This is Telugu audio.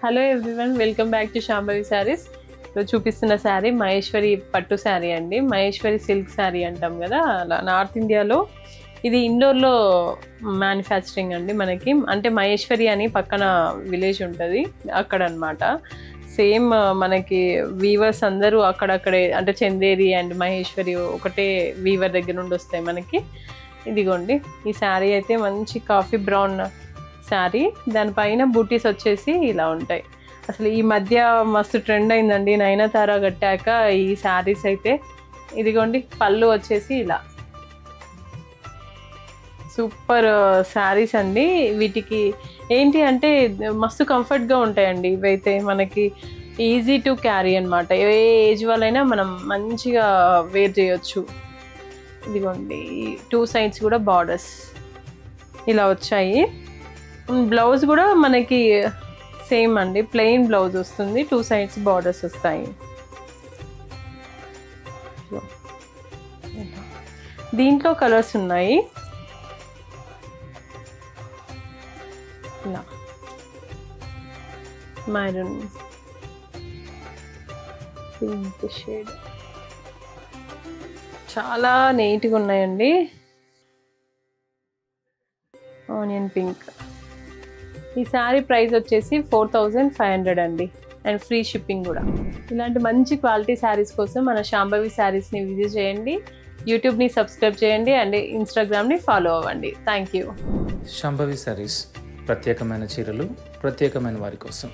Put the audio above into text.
Hello everyone, welcome back to Shambhavi saris. ఇప్పుడు చూపిస్తున్న శారీ మహేశ్వరి పట్టు శారీ అండి. మహేశ్వరి సిల్క్ శారీ అంటాం కదా, అలా నార్త్ ఇండియాలో ఇది ఇండోర్లో మ్యానుఫ్యాక్చరింగ్ అండి. మనకి అంటే మహేశ్వరి అని పక్కన విలేజ్ ఉంటుంది అక్కడ అనమాట. సేమ్ మనకి వీవర్స్ అందరూ అక్కడక్కడే, అంటే చందేరి అండ్ మహేశ్వరి ఒకటే వీవర్ దగ్గర నుండి వస్తాయి మనకి. ఇదిగోండి ఈ శారీ అయితే మంచి కాఫీ బ్రౌన్ శారీ, దానిపైన బూటీస్ వచ్చేసి ఇలా ఉంటాయి. అసలు ఈ మధ్య మస్తు ట్రెండ్ అయిందండి నయనతార కట్టాక ఈ శారీస్ అయితే. ఇదిగోండి పళ్ళు వచ్చేసి ఇలా సూపర్ శారీస్ అండి. వీటికి ఏంటి అంటే మస్తు కంఫర్ట్గా ఉంటాయండి ఇవైతే. మనకి ఈజీ టు క్యారీ అనమాట. ఏ ఏజ్ వాళ్ళైనా మనం మంచిగా వేర్ చేయొచ్చు. ఇదిగోండి 2 సైడ్స్ కూడా బార్డర్స్ ఇలా వచ్చాయి. బ్లౌజ్ కూడా మనకి సేమ్ అండి, ప్లెయిన్ బ్లౌజ్ వస్తుంది, 2 సైడ్స్ బార్డర్స్ వస్తాయి. దీంట్లో కలర్స్ ఉన్నాయి. ఇలా మెరూన్, పింక్ షేడ్, చాలా నీట్గా ఉన్నాయండి. Onion pink. ఈ శారీ ప్రైస్ వచ్చేసి 4500 అండి, అండ్ ఫ్రీ షిప్పింగ్ కూడా. ఇలాంటి మంచి క్వాలిటీ శారీస్ కోసం మన శాంభవి శారీస్ని విజిట్ చేయండి, యూట్యూబ్ని సబ్స్క్రైబ్ చేయండి, అండ్ ఇన్స్టాగ్రామ్ని ఫాలో అవ్వండి. Thank you. శాంభవి శారీస్, ప్రత్యేకమైన చీరలు ప్రత్యేకమైన వారి కోసం.